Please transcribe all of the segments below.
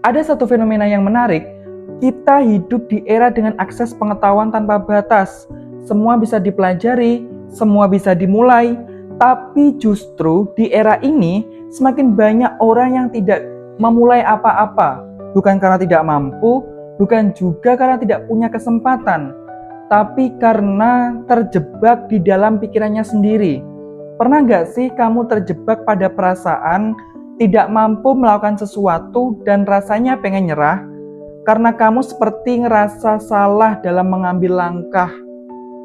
Ada satu fenomena yang menarik, kita hidup di era dengan akses pengetahuan tanpa batas. Semua bisa dipelajari, semua bisa dimulai, tapi justru di era ini semakin banyak orang yang tidak memulai apa-apa. Bukan karena tidak mampu, bukan juga karena tidak punya kesempatan, tapi karena terjebak di dalam pikirannya sendiri. Pernah nggak sih kamu terjebak pada perasaan tidak mampu melakukan sesuatu dan rasanya pengen nyerah? Karena kamu seperti ngerasa salah dalam mengambil langkah.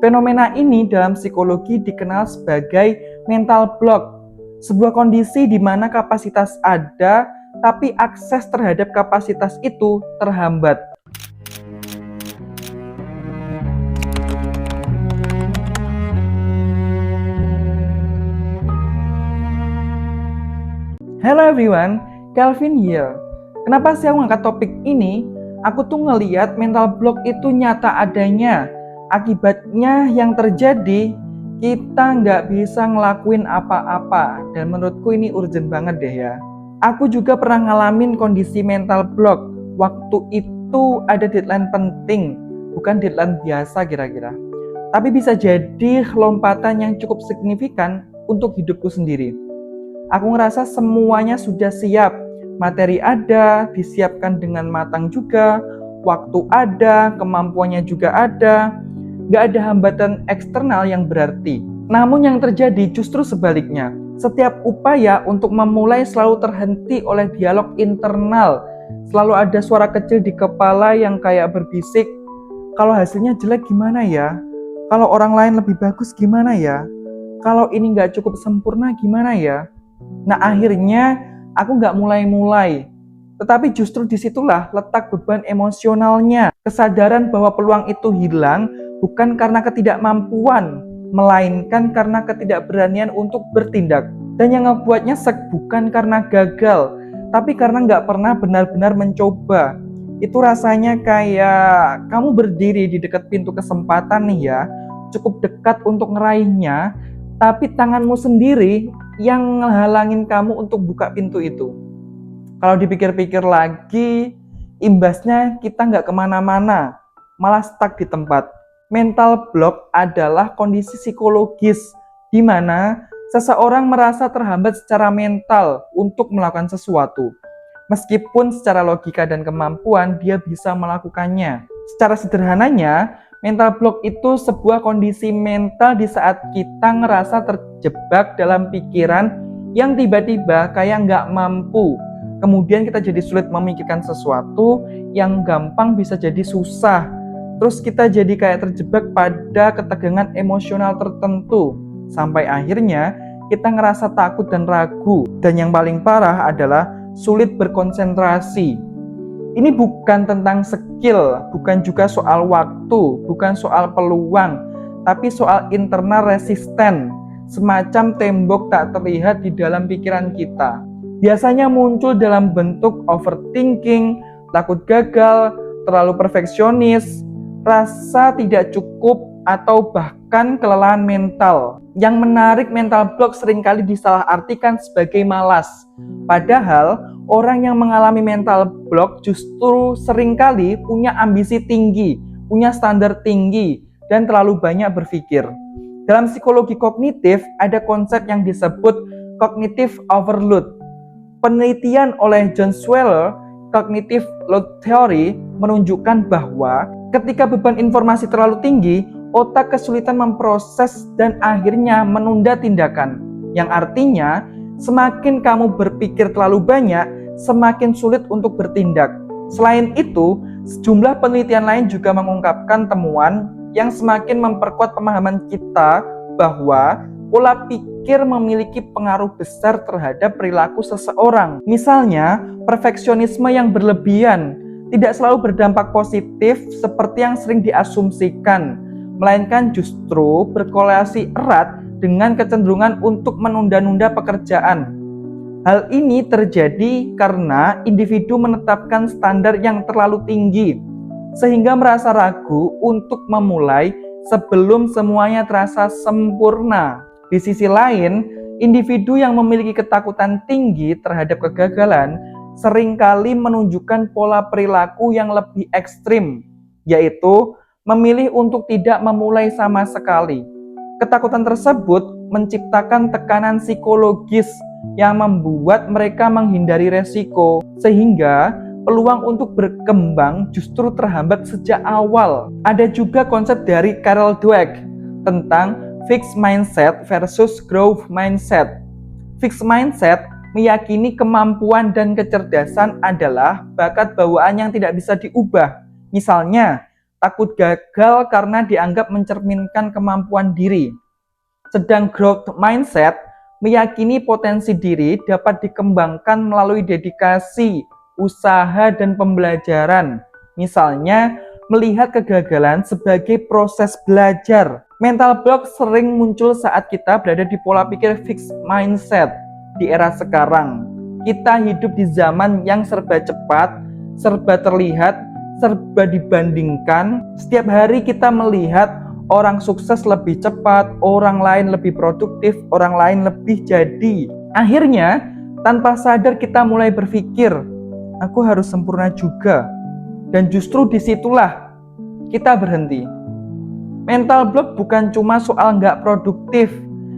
Fenomena ini dalam psikologi dikenal sebagai mental block, sebuah kondisi di mana kapasitas ada, tapi akses terhadap kapasitas itu terhambat. Hello everyone, Calvin here. Kenapa sih aku ngangkat topik ini? Aku tuh ngeliat mental block itu nyata adanya. Akibatnya yang terjadi, kita nggak bisa ngelakuin apa-apa. Dan menurutku ini urgent banget deh ya. Aku juga pernah ngalamin kondisi mental block. Waktu itu ada deadline penting, bukan deadline biasa kira-kira. Tapi bisa jadi lompatan yang cukup signifikan untuk hidupku sendiri. Aku ngerasa semuanya sudah siap, materi ada, disiapkan dengan matang juga, waktu ada, kemampuannya juga ada, gak ada hambatan eksternal yang berarti. Namun yang terjadi justru sebaliknya. Setiap upaya untuk memulai selalu terhenti oleh dialog internal. Selalu ada suara kecil di kepala yang kayak berbisik, kalau hasilnya jelek gimana ya? Kalau orang lain lebih bagus gimana ya? Kalau ini gak cukup sempurna gimana ya? Nah akhirnya aku nggak mulai-mulai. Tetapi justru disitulah letak beban emosionalnya. Kesadaran bahwa peluang itu hilang bukan karena ketidakmampuan, melainkan karena ketidakberanian untuk bertindak. Dan yang ngebuatnya bukan karena gagal, tapi karena nggak pernah benar-benar mencoba. Itu rasanya kayak kamu berdiri di dekat pintu kesempatan nih ya, cukup dekat untuk ngeraihnya, tapi tanganmu sendiri yang ngehalangin kamu untuk buka pintu itu. Kalau dipikir-pikir lagi, imbasnya kita nggak kemana-mana, malah stuck di tempat. Mental block adalah kondisi psikologis di mana seseorang merasa terhambat secara mental untuk melakukan sesuatu. Meskipun secara logika dan kemampuan dia bisa melakukannya. Secara sederhananya, mental block itu sebuah kondisi mental di saat kita ngerasa terjebak dalam pikiran yang tiba-tiba kayak nggak mampu. Kemudian kita jadi sulit memikirkan sesuatu yang gampang bisa jadi susah. Terus kita jadi kayak terjebak pada ketegangan emosional tertentu. Sampai akhirnya kita ngerasa takut dan ragu. Dan yang paling parah adalah sulit berkonsentrasi. Ini bukan tentang skill, bukan juga soal waktu, bukan soal peluang, tapi soal internal resisten, semacam tembok tak terlihat di dalam pikiran kita. Biasanya muncul dalam bentuk overthinking, takut gagal, terlalu perfeksionis, rasa tidak cukup, atau bahkan kelelahan mental. Yang menarik, mental block seringkali disalahartikan sebagai malas. Padahal, orang yang mengalami mental block justru seringkali punya ambisi tinggi, punya standar tinggi, dan terlalu banyak berpikir. Dalam psikologi kognitif, ada konsep yang disebut cognitive overload. Penelitian oleh John Sweller, Cognitive Load Theory, menunjukkan bahwa ketika beban informasi terlalu tinggi, otak kesulitan memproses dan akhirnya menunda tindakan. Yang artinya, semakin kamu berpikir terlalu banyak, semakin sulit untuk bertindak. Selain itu, sejumlah penelitian lain juga mengungkapkan temuan yang semakin memperkuat pemahaman kita bahwa pola pikir memiliki pengaruh besar terhadap perilaku seseorang. Misalnya, perfeksionisme yang berlebihan tidak selalu berdampak positif seperti yang sering diasumsikan, melainkan justru berkorelasi erat dengan kecenderungan untuk menunda-nunda pekerjaan. Hal ini terjadi karena individu menetapkan standar yang terlalu tinggi, sehingga merasa ragu untuk memulai sebelum semuanya terasa sempurna. Di sisi lain, individu yang memiliki ketakutan tinggi terhadap kegagalan seringkali menunjukkan pola perilaku yang lebih ekstrim, yaitu memilih untuk tidak memulai sama sekali. Ketakutan tersebut menciptakan tekanan psikologis yang membuat mereka menghindari resiko, sehingga peluang untuk berkembang justru terhambat sejak awal. Ada juga konsep dari Carol Dweck tentang fixed mindset versus growth mindset. Fixed mindset meyakini kemampuan dan kecerdasan adalah bakat bawaan yang tidak bisa diubah. Misalnya, takut gagal karena dianggap mencerminkan kemampuan diri. Sedang growth mindset meyakini potensi diri dapat dikembangkan melalui dedikasi, usaha, dan pembelajaran. Misalnya, melihat kegagalan sebagai proses belajar. Mental block sering muncul saat kita berada di pola pikir fixed mindset. Di era sekarang, kita hidup di zaman yang serba cepat, serba terlihat, serba dibandingkan. Setiap hari kita melihat orang sukses lebih cepat, orang lain lebih produktif, orang lain lebih jadi. Akhirnya, tanpa sadar kita mulai berpikir, aku harus sempurna juga. Dan justru disitulah kita berhenti. Mental block bukan cuma soal nggak produktif.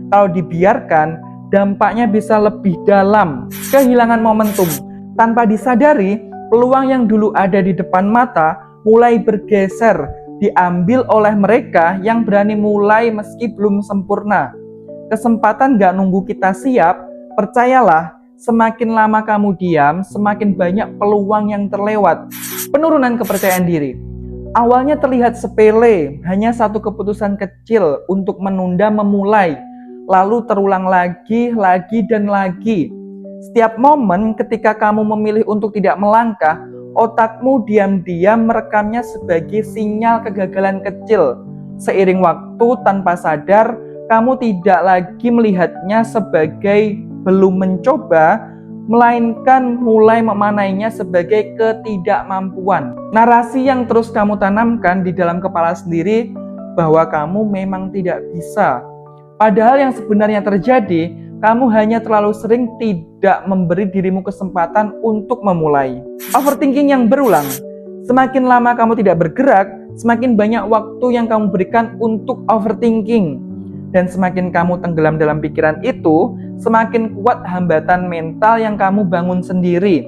Kalau dibiarkan, dampaknya bisa lebih dalam. Kehilangan momentum. Tanpa disadari, peluang yang dulu ada di depan mata mulai bergeser, diambil oleh mereka yang berani mulai meski belum sempurna. Kesempatan nggak nunggu kita siap, percayalah, semakin lama kamu diam, semakin banyak peluang yang terlewat. Penurunan kepercayaan diri. Awalnya terlihat sepele, hanya satu keputusan kecil untuk menunda memulai, lalu terulang lagi, dan lagi. Setiap momen ketika kamu memilih untuk tidak melangkah, otakmu diam-diam merekamnya sebagai sinyal kegagalan kecil. Seiring waktu, tanpa sadar, kamu tidak lagi melihatnya sebagai belum mencoba, melainkan mulai memanainya sebagai ketidakmampuan. Narasi yang terus kamu tanamkan di dalam kepala sendiri bahwa kamu memang tidak bisa. Padahal yang sebenarnya terjadi, kamu hanya terlalu sering tidak memberi dirimu kesempatan untuk memulai. Overthinking yang berulang. Semakin lama kamu tidak bergerak, semakin banyak waktu yang kamu berikan untuk overthinking. Dan semakin kamu tenggelam dalam pikiran itu, semakin kuat hambatan mental yang kamu bangun sendiri.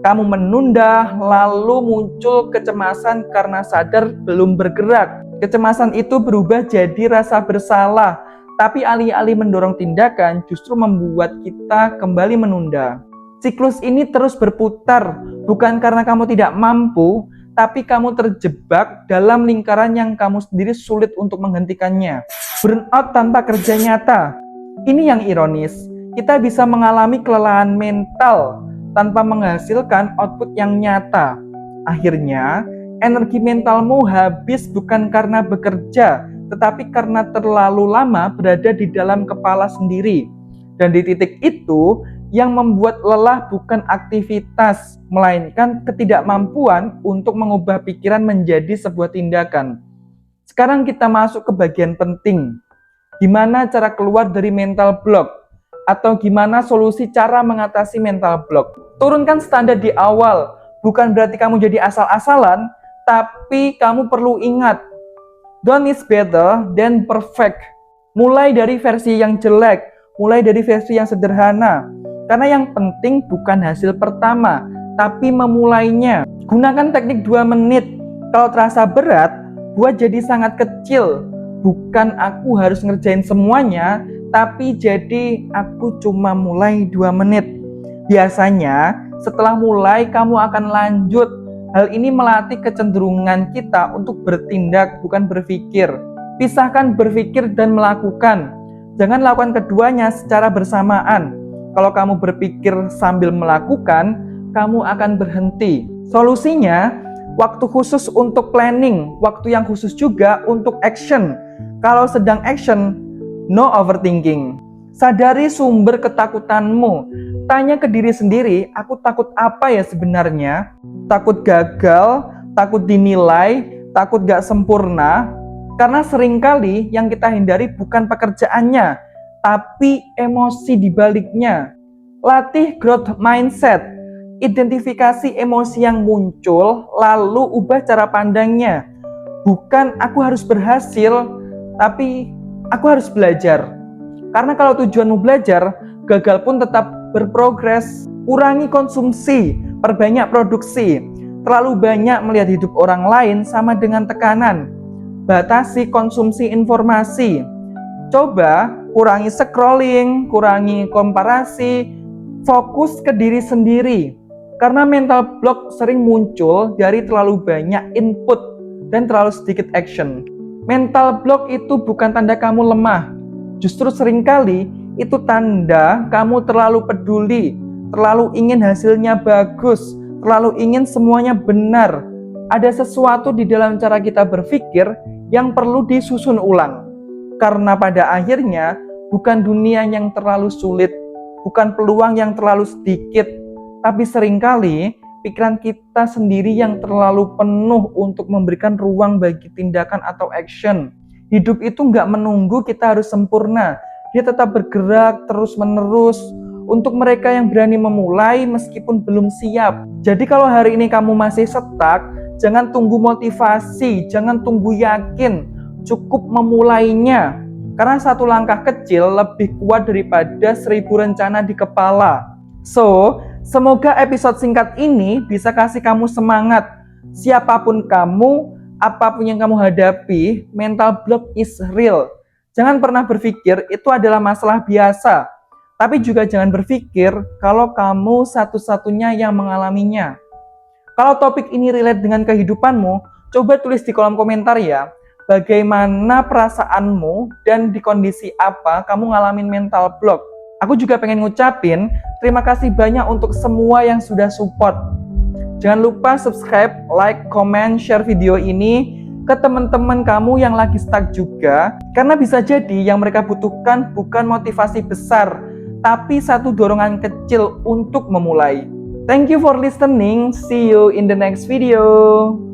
Kamu menunda, lalu muncul kecemasan karena sadar belum bergerak. Kecemasan itu berubah jadi rasa bersalah, tapi alih-alih mendorong tindakan, justru membuat kita kembali menunda. Siklus ini terus berputar, bukan karena kamu tidak mampu, tapi kamu terjebak dalam lingkaran yang kamu sendiri sulit untuk menghentikannya. Burnout tanpa kerja nyata. Ini yang ironis. Kita bisa mengalami kelelahan mental tanpa menghasilkan output yang nyata. Akhirnya, energi mentalmu habis bukan karena bekerja, tetapi karena terlalu lama berada di dalam kepala sendiri. Dan di titik itu, yang membuat lelah bukan aktivitas, melainkan ketidakmampuan untuk mengubah pikiran menjadi sebuah tindakan. Sekarang kita masuk ke bagian penting. Gimana cara keluar dari mental block? Atau gimana solusi cara mengatasi mental block? Turunkan standar di awal. Bukan berarti kamu jadi asal-asalan, tapi kamu perlu ingat, done is better than perfect. Mulai dari versi yang jelek, mulai dari versi yang sederhana. Karena yang penting bukan hasil pertama, tapi memulainya. Gunakan teknik 2 menit. Kalau terasa berat, buat jadi sangat kecil. Bukan aku harus ngerjain semuanya, tapi jadi aku cuma mulai 2 menit. Biasanya, setelah mulai kamu akan lanjut. Hal ini melatih kecenderungan kita untuk bertindak, bukan berpikir. Pisahkan berpikir dan melakukan. Jangan lakukan keduanya secara bersamaan. Kalau kamu berpikir sambil melakukan, kamu akan berhenti. Solusinya, waktu khusus untuk planning, waktu yang khusus juga untuk action. Kalau sedang action, no overthinking. Sadari sumber ketakutanmu. Tanya ke diri sendiri, aku takut apa ya sebenarnya? Takut gagal, takut dinilai, takut gak sempurna. Karena seringkali yang kita hindari bukan pekerjaannya, tapi emosi di baliknya. Latih growth mindset. Identifikasi emosi yang muncul, lalu ubah cara pandangnya. Bukan aku harus berhasil, tapi aku harus belajar. Karena kalau tujuanmu belajar, gagal pun tetap berprogres. Kurangi konsumsi, perbanyak produksi. Terlalu banyak melihat hidup orang lain sama dengan tekanan. Batasi konsumsi informasi. Coba kurangi scrolling, kurangi komparasi, fokus ke diri sendiri. Karena mental block sering muncul dari terlalu banyak input dan terlalu sedikit action. Mental block itu bukan tanda kamu lemah. Justru seringkali itu tanda kamu terlalu peduli, terlalu ingin hasilnya bagus, terlalu ingin semuanya benar. Ada sesuatu di dalam cara kita berpikir yang perlu disusun ulang. Karena pada akhirnya bukan dunia yang terlalu sulit, bukan peluang yang terlalu sedikit, tapi seringkali pikiran kita sendiri yang terlalu penuh untuk memberikan ruang bagi tindakan atau action. Hidup itu nggak menunggu kita harus sempurna. Dia tetap bergerak terus-menerus. Untuk mereka yang berani memulai meskipun belum siap. Jadi kalau hari ini kamu masih stuck, jangan tunggu motivasi, jangan tunggu yakin. Cukup memulainya. Karena satu langkah kecil lebih kuat daripada 1000 rencana di kepala. So, semoga episode singkat ini bisa kasih kamu semangat. Siapapun kamu, apapun yang kamu hadapi, mental block is real. Jangan pernah berpikir itu adalah masalah biasa. Tapi juga jangan berpikir kalau kamu satu-satunya yang mengalaminya. Kalau topik ini relate dengan kehidupanmu, coba tulis di kolom komentar ya. Bagaimana perasaanmu dan di kondisi apa kamu ngalamin mental block. Aku juga pengen ngucapin terima kasih banyak untuk semua yang sudah support. Jangan lupa subscribe, like, comment, share video ini ke teman-teman kamu yang lagi stuck juga. Karena bisa jadi yang mereka butuhkan bukan motivasi besar, tapi satu dorongan kecil untuk memulai. Thank you for listening. See you in the next video.